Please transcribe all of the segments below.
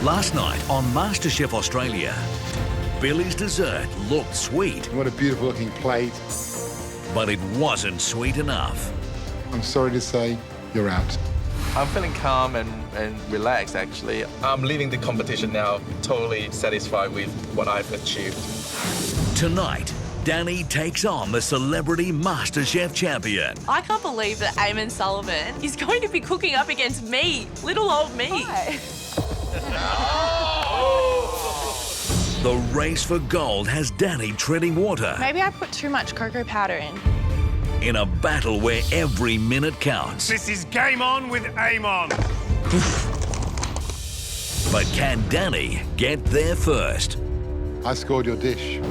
Last night on MasterChef Australia, Billy's dessert looked sweet. What a beautiful looking plate. But it wasn't sweet enough. I'm sorry to say, you're out. I'm feeling calm and relaxed, actually. I'm leaving the competition now totally satisfied with what I've achieved. Tonight, Danny takes on the celebrity MasterChef champion. I can't believe that Eamon Sullivan is going to be cooking up against me, little old me. Hi. The race for gold has Danny treading water. Maybe I put too much cocoa powder in a battle where every minute counts. This is Game On with Eamon. But can Danny get there first? I scored your dish.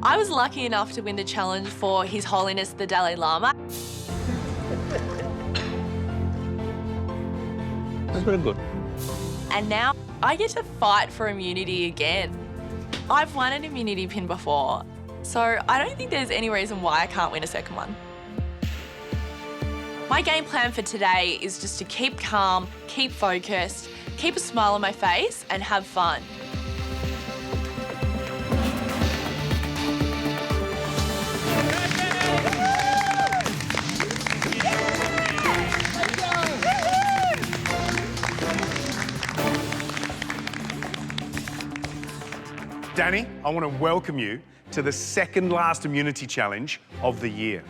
I was lucky enough to win the challenge for His Holiness the Dalai Lama. That's very good. And now I get to fight for immunity again. I've won an immunity pin before, so I don't think there's any reason why I can't win a second one. My game plan for today is just to keep calm, keep focused, keep a smile on my face and have fun. Danny, I want to welcome you to the second last immunity challenge of the year.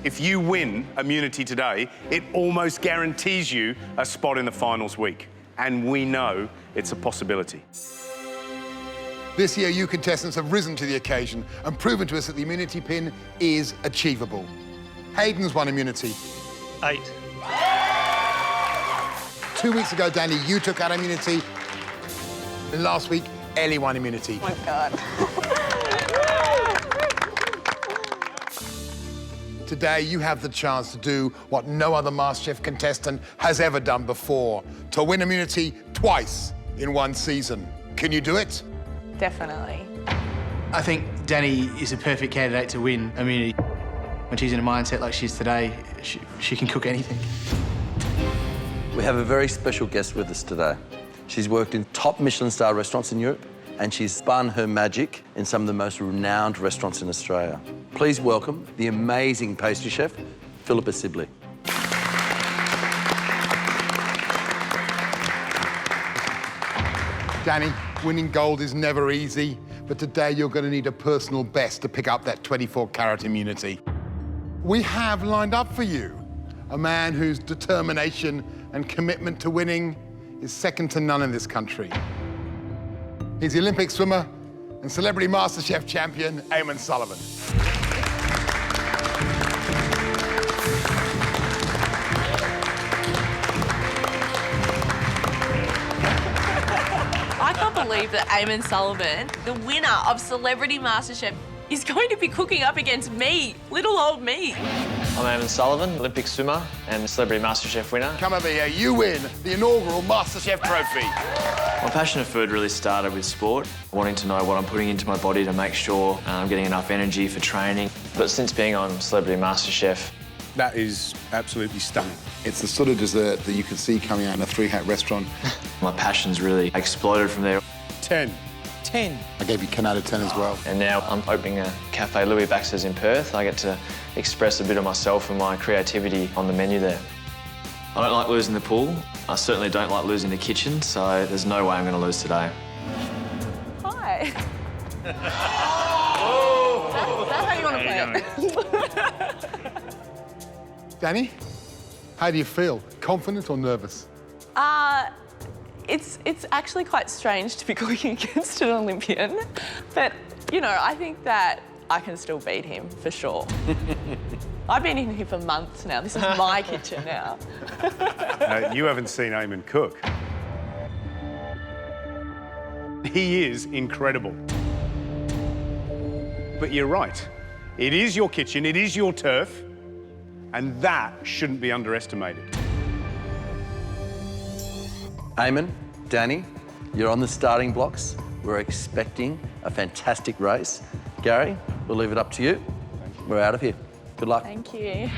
If you win immunity today, it almost guarantees you a spot in the finals week. And we know it's a possibility. This year, you contestants have risen to the occasion and proven to us that the immunity pin is achievable. Hayden's won immunity. 8. 2 weeks ago, Danny, you took out immunity. And last week, Ellie won immunity. Oh my God. Today, you have the chance to do what no other MasterChef contestant has ever done before, to win immunity twice in one season. Can you do it? Definitely. I think Danny is a perfect candidate to win immunity. When she's in a mindset like she is today, she can cook anything. We have a very special guest with us today. She's worked in top Michelin-star restaurants in Europe, and she's spun her magic in some of the most renowned restaurants in Australia. Please welcome the amazing pastry chef, Philippa Sibley. Danny, winning gold is never easy, but today you're going to need a personal best to pick up that 24-carat immunity. We have lined up for you a man whose determination and commitment to winning is second to none in this country. He's the Olympic swimmer and celebrity MasterChef champion, Eamon Sullivan. I can't believe that Eamon Sullivan, the winner of Celebrity MasterChef, is going to be cooking up against me, little old me. I'm Eamon Sullivan, Olympic swimmer and Celebrity MasterChef winner. Come over here, you win the inaugural MasterChef trophy. My passion for food really started with sport, wanting to know what I'm putting into my body to make sure I'm getting enough energy for training. But since being on Celebrity MasterChef, That is absolutely stunning. It's the sort of dessert that you can see coming out in a three-hat restaurant. my passion's really exploded from there. 10. 10. I gave you 10 out of 10 as well. And now I'm opening a cafe, Louis Baxter's in Perth. I get to express a bit of myself and my creativity on the menu there. I don't like losing the pool. I certainly don't like losing the kitchen, so there's no way I'm going to lose today. Hi. That's how you want to play it. Danny, how do you feel? Confident or nervous? It's actually quite strange to be cooking against an Olympian, but, you know, I think that I can still beat him, for sure. I've been in here for months now. This is my kitchen now. You haven't seen Eamon cook. He is incredible. But you're right. It is your kitchen, it is your turf, and that shouldn't be underestimated. Eamon, Danny, you're on the starting blocks. We're expecting a fantastic race. Gary, we'll leave it up to you. We're out of here. Good luck. Thank you.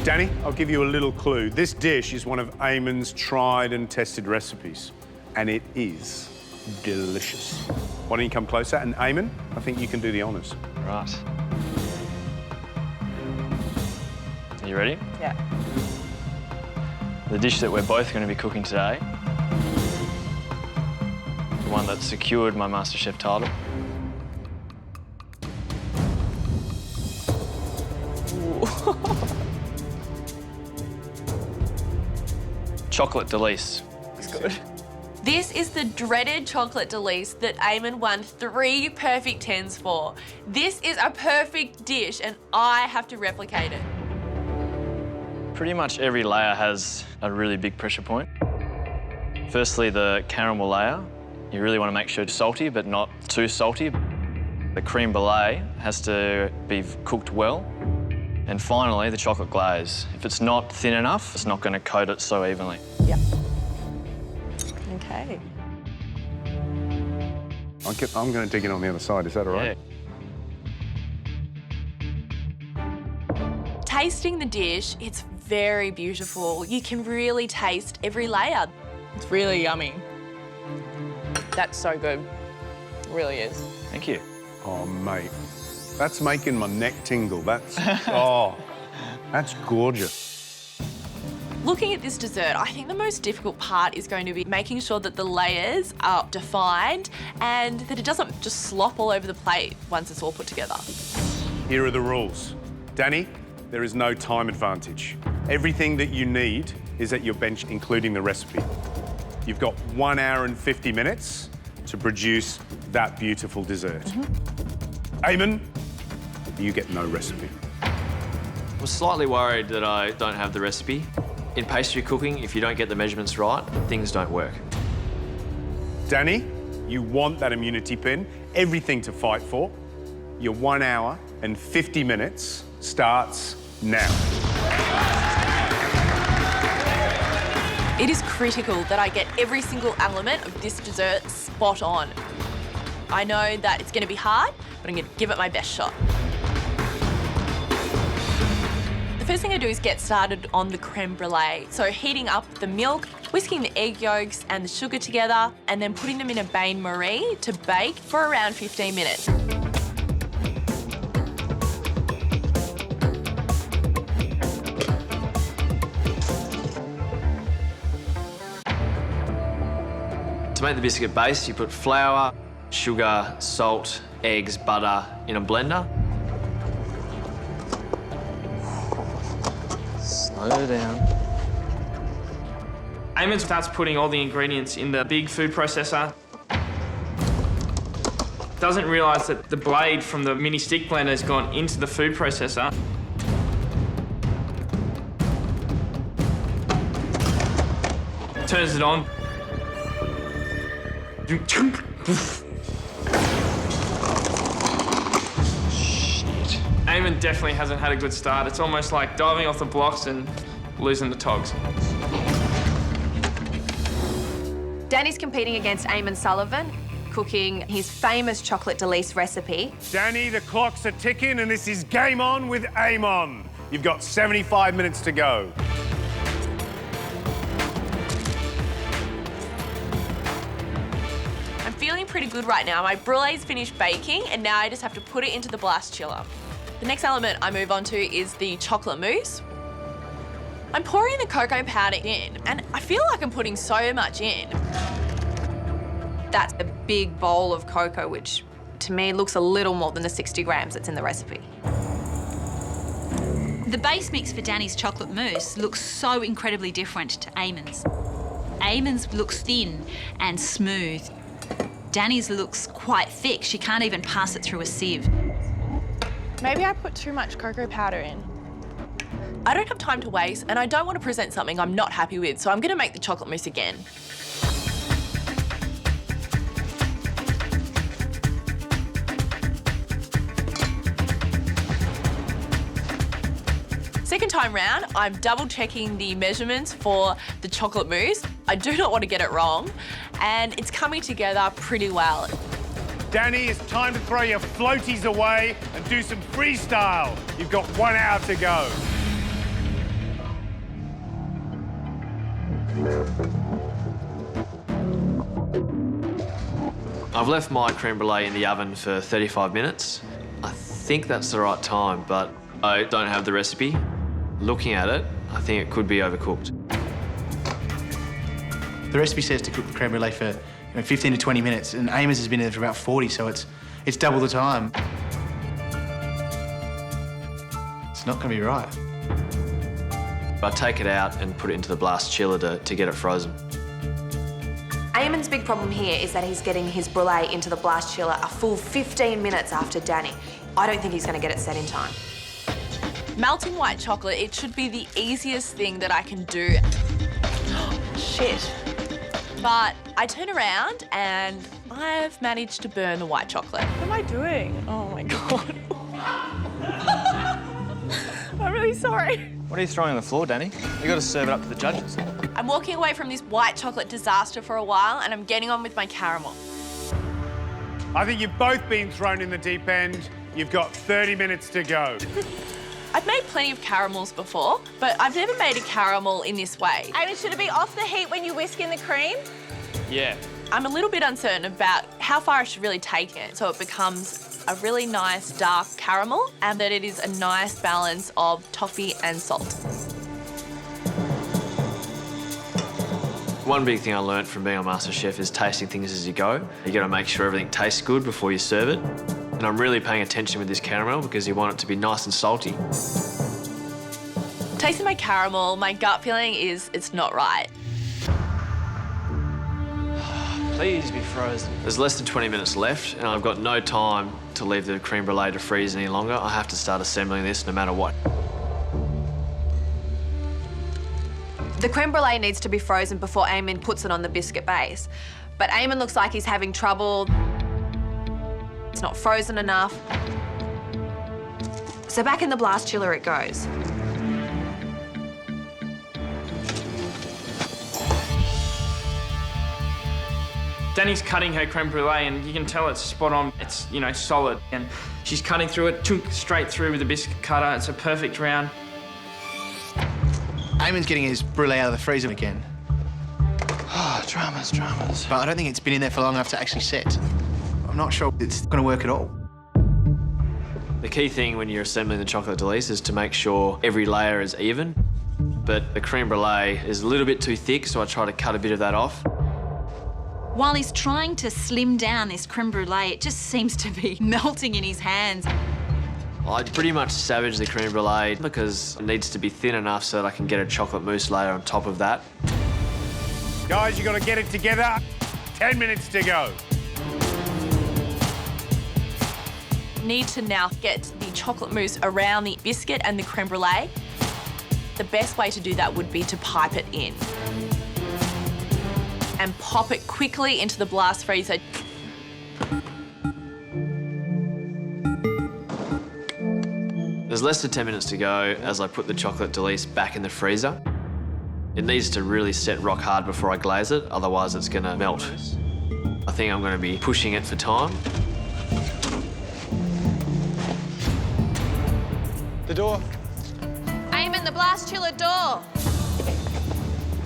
Danny, I'll give you a little clue. This dish is one of Eamon's tried and tested recipes, and it is delicious. Why don't you come closer? And Eamon, I think you can do the honours. Right. Are you ready? Yeah. The dish that we're both going to be cooking today, the one that secured my MasterChef title. Chocolate Delice. It's good. This is the dreaded chocolate delice that Eamon won 3 perfect 10s for. This is a perfect dish and I have to replicate it. Pretty much every layer has a really big pressure point. Firstly, the caramel layer. You really want to make sure it's salty, but not too salty. The creme brulee has to be cooked well. And finally, the chocolate glaze. If it's not thin enough, it's not going to coat it so evenly. Yeah. Okay. I'm going to dig in on the other side. Is that all right? Yeah. Tasting the dish, it's very beautiful. You can really taste every layer. It's really yummy. That's so good. It really is. Thank you. Oh, mate. That's making my neck tingle. That's, oh, that's gorgeous. Looking at this dessert, I think the most difficult part is going to be making sure that the layers are defined and that it doesn't just slop all over the plate once it's all put together. Here are the rules. Danny, there is no time advantage. Everything that you need is at your bench, including the recipe. You've got 1 hour and 50 minutes to produce that beautiful dessert. Eamon, you get no recipe. I was slightly worried that I don't have the recipe. In pastry cooking, if you don't get the measurements right, things don't work. Danny, you want that immunity pin, everything to fight for. Your 1 hour and 50 minutes starts now. It is critical that I get every single element of this dessert spot on. I know that it's going to be hard, but I'm going to give it my best shot. The first thing I do is get started on the creme brulee. So heating up the milk, whisking the egg yolks and the sugar together, and then putting them in a bain-marie to bake for around 15 minutes. To make the biscuit base, you put flour, sugar, salt, eggs, butter in a blender. Slow down. Eamon starts putting all the ingredients in the big food processor. Doesn't realise that the blade from the mini stick blender has gone into the food processor. Turns it on. Eamon definitely hasn't had a good start. It's almost like diving off the blocks and losing the togs. Danny's competing against Eamon Sullivan, cooking his famous chocolate delice recipe. Danny, the clocks are ticking and this is game on with Eamon. You've got 75 minutes to go. pretty good right now. My brulee's finished baking and now I just have to put it into the blast chiller. The next element I move on to is the chocolate mousse. I'm pouring the cocoa powder in and I feel like I'm putting so much in. That's a big bowl of cocoa, which to me looks a little more than the 60 grams that's in the recipe. The base mix for Danny's chocolate mousse looks so incredibly different to Eamon's. Eamon's looks thin and smooth. Danny's looks quite thick. She can't even pass it through a sieve. Maybe I put too much cocoa powder in. I don't have time to waste and I don't want to present something I'm not happy with, so I'm going to make the chocolate mousse again. Second time round, I'm double checking the measurements for the chocolate mousse. I do not want to get it wrong, and it's coming together pretty well. Danny, it's time to throw your floaties away and do some freestyle. You've got 1 hour to go. I've left my creme brulee in the oven for 35 minutes. I think that's the right time, but I don't have the recipe. Looking at it, I think it could be overcooked. The recipe says to cook the creme brulee for 15 to 20 minutes, and Eamon's has been in there for about 40, so it's double the time. It's not going to be right. I take it out and put it into the blast chiller to get it frozen. Eamon's big problem here is that he's getting his brulee into the blast chiller a full 15 minutes after Danny. I don't think he's going to get it set in time. Melting white chocolate, it should be the easiest thing that I can do. Shit. But I turn around and I've managed to burn the white chocolate. What am I doing? Oh my God. I'm really sorry. What are you throwing on the floor, Danny? You got to serve it up to the judges. I'm walking away from this white chocolate disaster for a while and I'm getting on with my caramel. I think you've both been thrown in the deep end. You've got 30 minutes to go. I've made plenty of caramels before, but I've never made a caramel in this way. Amy, should it be off the heat when you whisk in the cream? Yeah. I'm a little bit uncertain about how far I should really take it so it becomes a really nice dark caramel and that it is a nice balance of toffee and salt. One big thing I learned from being on MasterChef is tasting things as you go. You got to make sure everything tastes good before you serve it. And I'm really paying attention with this caramel because you want it to be nice and salty. Tasting my caramel, my gut feeling is it's not right. Please be frozen. There's less than 20 minutes left and I've got no time to leave the creme brulee to freeze any longer. I have to start assembling this no matter what. The creme brulee needs to be frozen before Eamon puts it on the biscuit base. But Eamon looks like he's having trouble. It's not frozen enough. So back in the blast chiller it goes. Danny's cutting her creme brulee and you can tell it's spot on. It's, you know, solid. And she's cutting through it, chunk straight through with the biscuit cutter. It's a perfect round. Eamon's getting his brulee out of the freezer again. Oh, dramas. But I don't think it's been in there for long enough to actually set. I'm not sure it's going to work at all. The key thing when you're assembling the chocolate delice is to make sure every layer is even. But the creme brulee is a little bit too thick, so I try to cut a bit of that off. While he's trying to slim down this creme brulee, it just seems to be melting in his hands. I pretty much savage the creme brulee because it needs to be thin enough so that I can get a chocolate mousse layer on top of that. Guys, you've got to get it together. 10 minutes to go. Need to now get the chocolate mousse around the biscuit and the creme brulee. The best way to do that would be to pipe it in and pop it quickly into the blast freezer. There's less than 10 minutes to go as I put the chocolate delice back in the freezer. It needs to really set rock hard before I glaze it, otherwise it's going to melt. I think I'm going to be pushing it for time. The door. Eamon, the blast chiller door.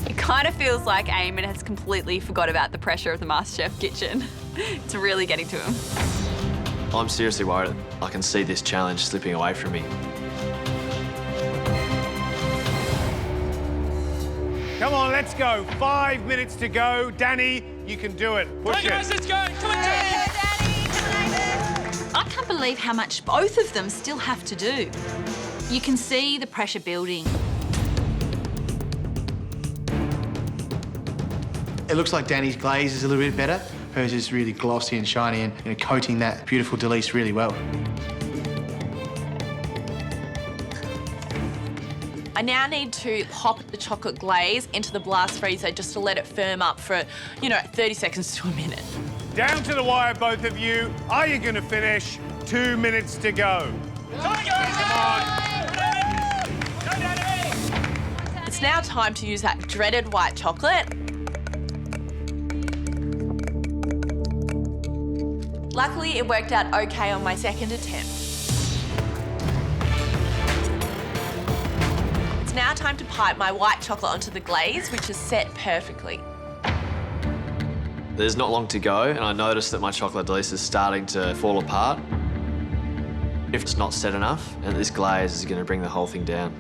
It kind of feels like Eamon has completely forgot about the pressure of the MasterChef kitchen. It's really getting to him. I'm seriously worried. I can see this challenge slipping away from me. Come on, let's go. 5 minutes to go. Danny, you can do it. Push it. Guys, let's go. Come on, Danny. I can't believe how much both of them still have to do. You can see the pressure building. It looks like Danny's glaze is a little bit better. Hers is really glossy and shiny and coating that beautiful delice really well. I now need to pop the chocolate glaze into the blast freezer just to let it firm up for, 30 seconds to a minute. Down to the wire, both of you. Are you going to finish? 2 minutes to go. Come on. It's now time to use that dreaded white chocolate. Luckily, it worked out okay on my second attempt. It's now time to pipe my white chocolate onto the glaze, which is set perfectly. There's not long to go, and I noticed that my chocolate delice is starting to fall apart. If it's not set enough, and this glaze is going to bring the whole thing down.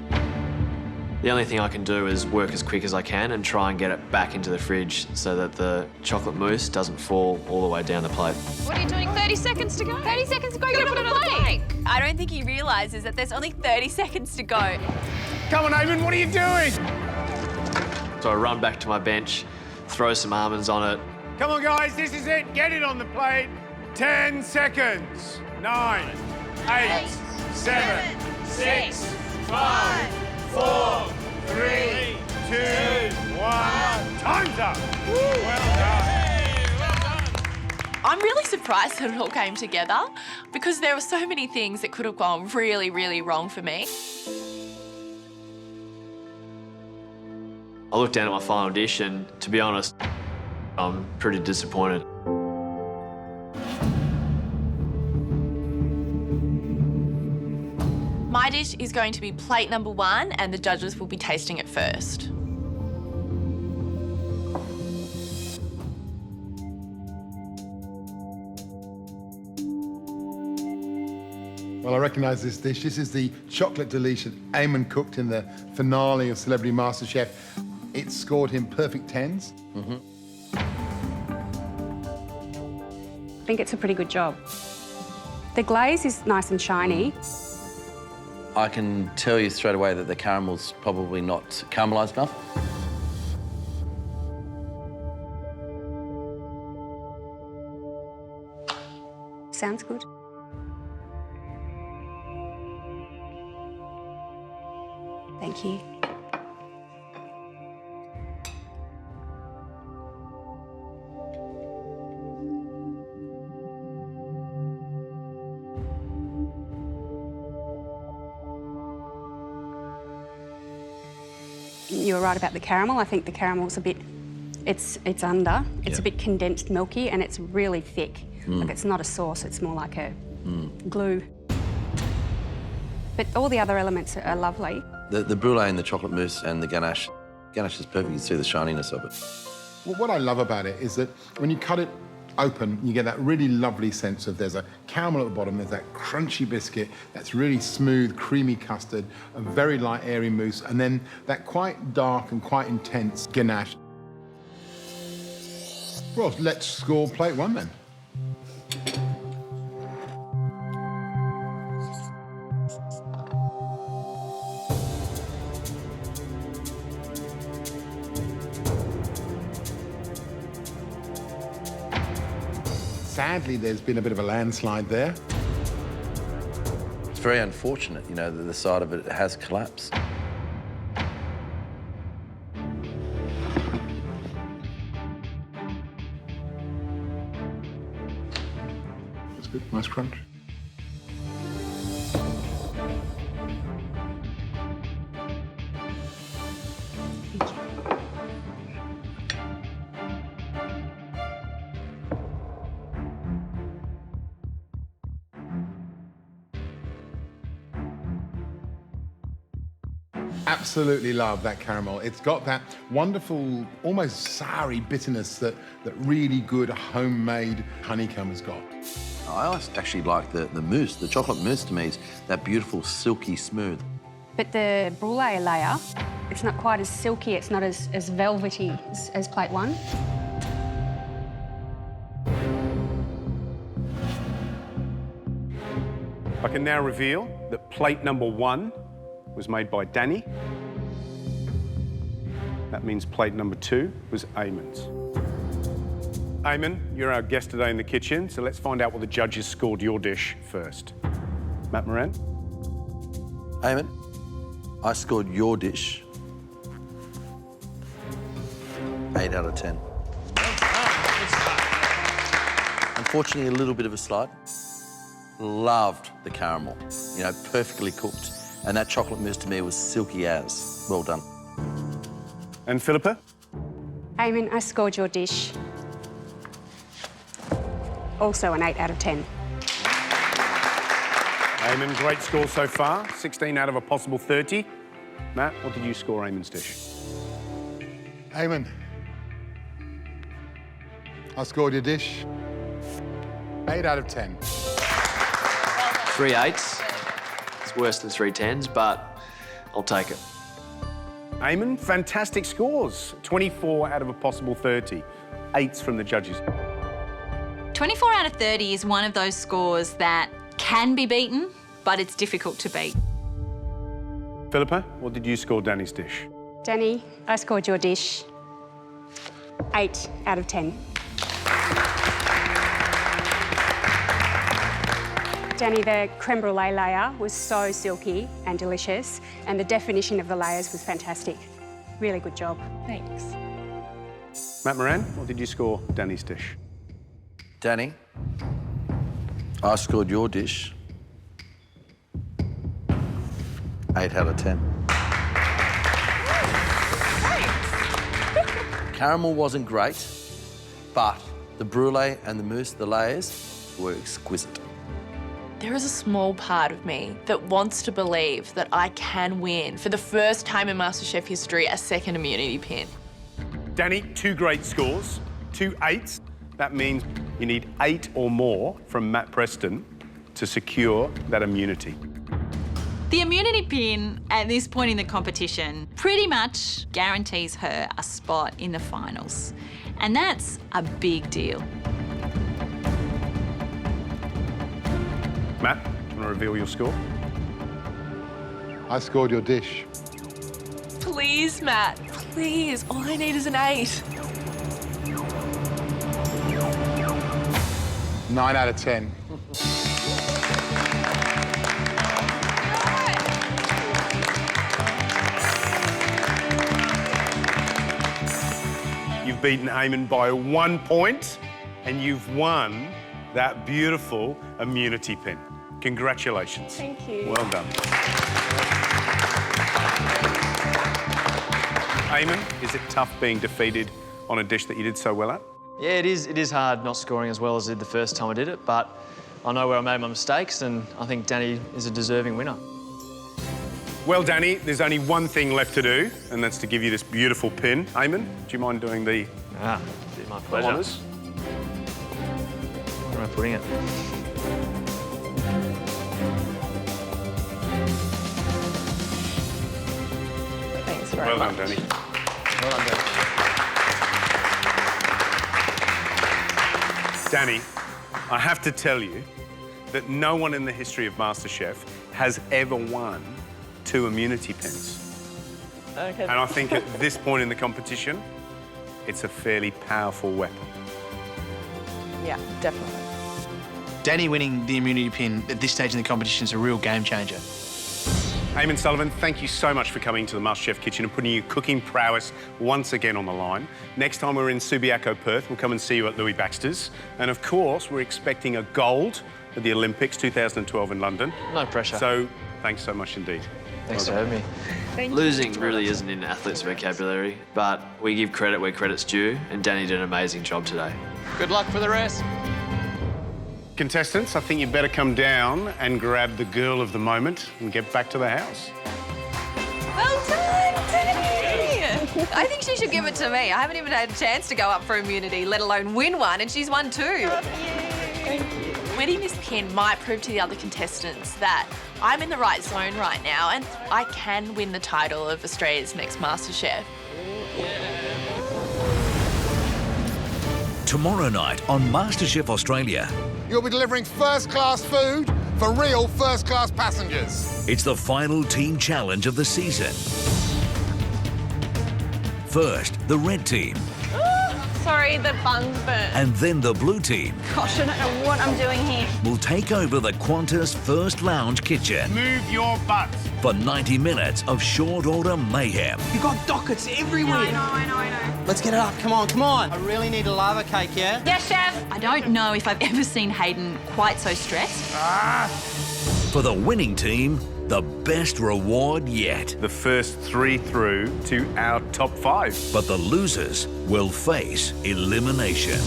The only thing I can do is work as quick as I can and try and get it back into the fridge so that the chocolate mousse doesn't fall all the way down the plate. What are you doing? 30 seconds to go. 30 seconds to go. You're going to put it on the plate. I don't think he realises that there's only 30 seconds to go. Come on, Eamon, what are you doing? So I run back to my bench, throw some almonds on it. Come on, guys, this is it. Get it on the plate. 10 seconds. 9, 8, 7, 6, 5, 4, 3, 2, 1. Time's up. Well done. I'm really surprised that it all came together because there were so many things that could have gone really, really wrong for me. I looked down at my final dish and, to be honest, I'm pretty disappointed. My dish is going to be plate number 1 and the judges will be tasting it first. Well, I recognise this dish. This is the chocolate delice that Eamon cooked in the finale of Celebrity MasterChef. It scored him perfect 10s. I think it's a pretty good job. The glaze is nice and shiny. I can tell you straight away that the caramel's probably not caramelised enough. Sounds good. Thank you. You were right about the caramel. I think the caramel's a bit, it's under. It's a bit condensed milky and it's really thick. Like it's not a sauce, it's more like a glue. But all the other elements are lovely. The brulee and the chocolate mousse and the ganache. Ganache is perfect, you can see the shininess of it. Well, what I love about it is that when you cut it open, you get that really lovely sense of there's a caramel at the bottom, there's that crunchy biscuit, that's really smooth, creamy custard, a very light, airy mousse, and then that quite dark and quite intense ganache. Well, let's score plate 1 then. Sadly, there's been a bit of a landslide there. It's very unfortunate, you know, that the side of it has collapsed. That's good, nice crunch. Absolutely love that caramel. It's got that wonderful, almost soury bitterness that really good homemade honeycomb has got. I actually like the mousse. The chocolate mousse to me is that beautiful, silky smooth. But the brulee layer, it's not quite as silky, it's not as velvety as plate one. I can now reveal that plate number 1 was made by Danny. That means plate number 2 was Eamon's. Eamon, you're our guest today in the kitchen, so let's find out what the judges scored your dish first. Matt Moran? Eamon, I scored your dish 8 out of 10. Unfortunately, a little bit of a slide. Loved the caramel, you know, perfectly cooked. And that chocolate mousse to me was silky as. Well done. And Philippa? Eamon, I scored your dish. Also an 8 out of 10. Eamon, great score so far, 16 out of a possible 30. Matt, what did you score Eamon's dish? Eamon, I scored your dish 8 out of 10. 3 8s. It's worse than 3 10s, but I'll take it. Eamon, fantastic scores. 24 out of a possible 30. 8s from the judges. 24 out of 30 is one of those scores that can be beaten, but it's difficult to beat. Philippa, what did you score Danny's dish? Danny, I scored your dish 8 out of 10. Danny, the creme brulee layer was so silky and delicious, and the definition of the layers was fantastic. Really good job. Thanks. Matt Moran, what did you score Danny's dish? Danny, I scored your dish 8 out of 10. Caramel wasn't great, but the brulee and the mousse, the layers, were exquisite. There is a small part of me that wants to believe that I can win, for the first time in MasterChef history, a second immunity pin. Danny, 2 great scores, 2 8s. That means you need 8 or more from Matt Preston to secure that immunity. The immunity pin at this point in the competition pretty much guarantees her a spot in the finals. And that's a big deal. Matt, do you want to reveal your score? I scored your dish. Please, Matt, please. All I need is an 8. 9 out of 10. You've beaten Eamon by 1 point, and you've won that beautiful immunity pin. Congratulations. Thank you. Well done. Eamon, is it tough being defeated on a dish that you did so well at? Yeah, it is hard not scoring as well as I did the first time I did it, but I know where I made my mistakes, and I think Danny is a deserving winner. Well, Danny, there's only one thing left to do, and that's to give you this beautiful pin. Eamon, do you mind doing the It's my pleasure. honours? Where am I putting it? Thanks very Well much. done, Danny. Well done, Danny. Danny, I have to tell you that no one in the history of MasterChef has ever won 2 immunity pins. Okay. And I think at this point in the competition, it's a fairly powerful weapon. Yeah, definitely. Danny winning the immunity pin at this stage in the competition is a real game changer. Eamon Sullivan, thank you so much for coming to the MasterChef kitchen and putting your cooking prowess once again on the line. Next time we're in Subiaco, Perth, we'll come and see you at Louis Baxter's. And of course, we're expecting a gold at the Olympics 2012 in London. No pressure. So, thanks so much indeed. Thanks for having me. Losing really isn't in athletes' vocabulary, but we give credit where credit's due, and Danny did an amazing job today. Good luck for the rest. Contestants, I think you better come down and grab the girl of the moment and get back to the house. Well done. I think she should give it to me. I haven't even had a chance to go up for immunity, let alone win one, and she's won 2. Winning this pin might prove to the other contestants that I'm in the right zone right now and I can win the title of Australia's next MasterChef. Tomorrow night on MasterChef Australia. You'll be delivering first-class food for real first-class passengers. It's the final team challenge of the season. First, the red team, Sorry, the bun's burnt. and then the blue team Gosh, I don't know what I'm doing here. will take over the Qantas First Lounge kitchen Move your butts. for 90 minutes of short-order mayhem. You got dockets everywhere. I know. Let's get it up. Come on. I really need a lava cake, yeah? Yes, Chef. I don't know if I've ever seen Hayden quite so stressed. For the winning team, the best reward yet. The first 3 through to our top 5. But the losers will face elimination.